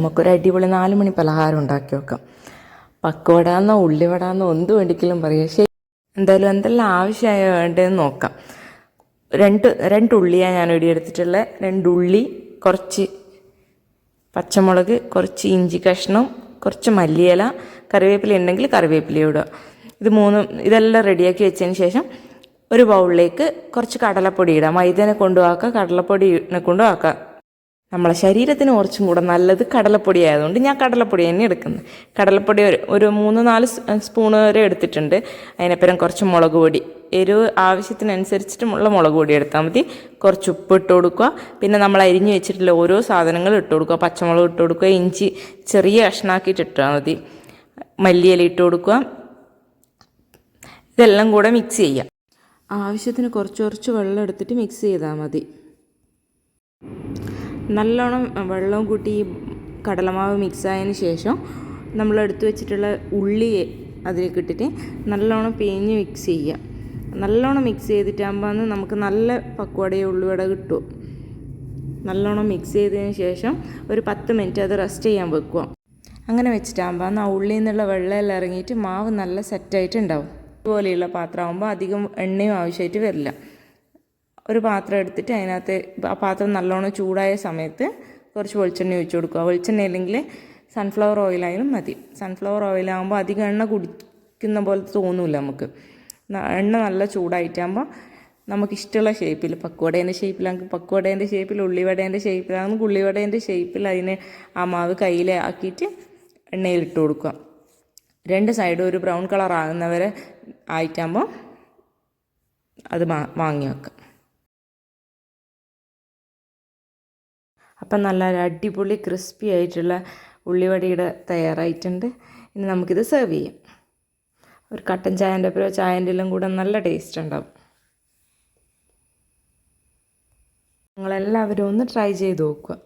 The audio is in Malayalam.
നമുക്കൊരു അടിപൊളി 4 മണി പലഹാരം ഉണ്ടാക്കി വെക്കാം. പക്കവടാന്നോ ഉള്ളിവടാന്നോ എന്ത് വേണ്ടിക്കലും പറയാം. ശരി, എന്തായാലും എന്തെല്ലാം ആവശ്യമായ വേണ്ടതെന്ന് നോക്കാം. രണ്ട് ഉള്ളിയാണ് ഞാൻ ഇവിടെ എടുത്തിട്ടുള്ളത്. 2 ഉള്ളി, കുറച്ച് പച്ചമുളക്, കുറച്ച് ഇഞ്ചി കഷ്ണം, കുറച്ച് മല്ലിയില, കറിവേപ്പില ഉണ്ടെങ്കിൽ കറിവേപ്പില ഇടുക. ഇതെല്ലാം റെഡിയാക്കി വെച്ചതിന് ശേഷം ഒരു ബൗളിലേക്ക് കുറച്ച് കടലപ്പൊടി ഇടാം. മൈദനെ കൊണ്ടും ആക്കാം, കടലപ്പൊടിനെ കൊണ്ടും ആക്കാം. നമ്മളെ ശരീരത്തിന് കുറച്ചും കൂടെ നല്ലത് കടലപ്പൊടി ആയതുകൊണ്ട് ഞാൻ കടലപ്പൊടി തന്നെ എടുക്കുന്നത്. കടലപ്പൊടി ഒരു 3-4 സ്പൂൺ വരെ എടുത്തിട്ടുണ്ട്. അതിനപ്പുറം കുറച്ച് മുളക് പൊടി, എരിവ് ആവശ്യത്തിനനുസരിച്ചിട്ടുമുള്ള മുളക് പൊടി എടുത്താൽ മതി. കുറച്ച് ഉപ്പ് ഇട്ട് കൊടുക്കുക. പിന്നെ നമ്മൾ അരിഞ്ഞ് വെച്ചിട്ടുള്ള ഓരോ സാധനങ്ങൾ ഇട്ട് കൊടുക്കുക. പച്ചമുളക് ഇട്ട് കൊടുക്കുക, ഇഞ്ചി ചെറിയ കഷ്ണാക്കിയിട്ട് ഇട്ടാൽ മതി, മല്ലിയില ഇട്ട് കൊടുക്കുക. ഇതെല്ലാം കൂടെ മിക്സ് ചെയ്യുക. ആവശ്യത്തിന് കുറച്ച് വെള്ളം എടുത്തിട്ട് മിക്സ് ചെയ്താൽ മതി. നല്ലോണം വെള്ളവും കൂട്ടി ഈ കടലമാവ് മിക്സായതിന് ശേഷം നമ്മൾ എടുത്തു വെച്ചിട്ടുള്ള ഉള്ളി അതിലേക്ക് ഇട്ടിട്ട് നല്ലോണം പിഴിഞ്ഞ് മിക്സ് ചെയ്യുക. നല്ലോണം മിക്സ് ചെയ്തിട്ടാകുമ്പോൾ നമുക്ക് നല്ല പക്വടയോ ഉള്ളിവട കിട്ടും. നല്ലോണം മിക്സ് ചെയ്തതിന് ശേഷം ഒരു 10 മിനിറ്റ് അത് റെസ്റ്റ് ചെയ്യാൻ വെക്കുക. അങ്ങനെ വെച്ചിട്ടാകുമ്പോൾ ആ ഉള്ളിയിൽ നിന്നുള്ള വെള്ളമെല്ലാം ഇറങ്ങിയിട്ട് മാവ് നല്ല സെറ്റായിട്ട് ഉണ്ടാവും. ഇതുപോലെയുള്ള പാത്രമാകുമ്പോൾ അധികം എണ്ണയും ആവശ്യമായിട്ട് വരില്ല. ഒരു പാത്രം എടുത്തിട്ട് അതിനകത്ത് ആ പാത്രം നല്ലോണം ചൂടായ സമയത്ത് കുറച്ച് വെളിച്ചെണ്ണ ഒഴിച്ച് കൊടുക്കുക. വെളിച്ചെണ്ണ ഇല്ലെങ്കിൽ സൺഫ്ലവർ ഓയിലായാലും മതി. സൺഫ്ലവർ ഓയിലാകുമ്പോൾ അധികം എണ്ണ കുടിക്കുന്ന പോലെ തോന്നില്ല നമുക്ക്. എണ്ണ നല്ല ചൂടായിട്ടാകുമ്പോൾ നമുക്കിഷ്ടമുള്ള ഷേപ്പിൽ, പക്വടേൻ്റെ ഷേപ്പിലാണെങ്കിൽ പക്വടേൻ്റെ ഷേപ്പിൽ, ഉള്ളിവടേൻ്റെ ഷേപ്പിലാണെങ്കിൽ ഉള്ളിവടേൻ്റെ ഷേപ്പിൽ അതിനെ ആ മാവ് കയ്യിലാക്കിയിട്ട് എണ്ണയിലിട്ട് കൊടുക്കുക. 2 സൈഡും ഒരു ബ്രൗൺ കളർ ആകുന്നവരെ ആയിട്ടാകുമ്പോൾ അത് വാങ്ങി വെക്കാം. അപ്പം നല്ല അടിപൊളി ക്രിസ്പി ആയിട്ടുള്ള ഉള്ളിവടയുടെ തയ്യാറായിട്ടുണ്ട്. ഇനി നമുക്കിത് സെർവ് ചെയ്യാം. ഒരു കട്ടൻ ചായൻ്റെ ഒപ്പം ചായൻ്റെ എല്ലാം കൂടെ നല്ല ടേസ്റ്റ് ഉണ്ടാവും. നിങ്ങളെല്ലാവരും ഒന്ന് ട്രൈ ചെയ്ത് നോക്കുക.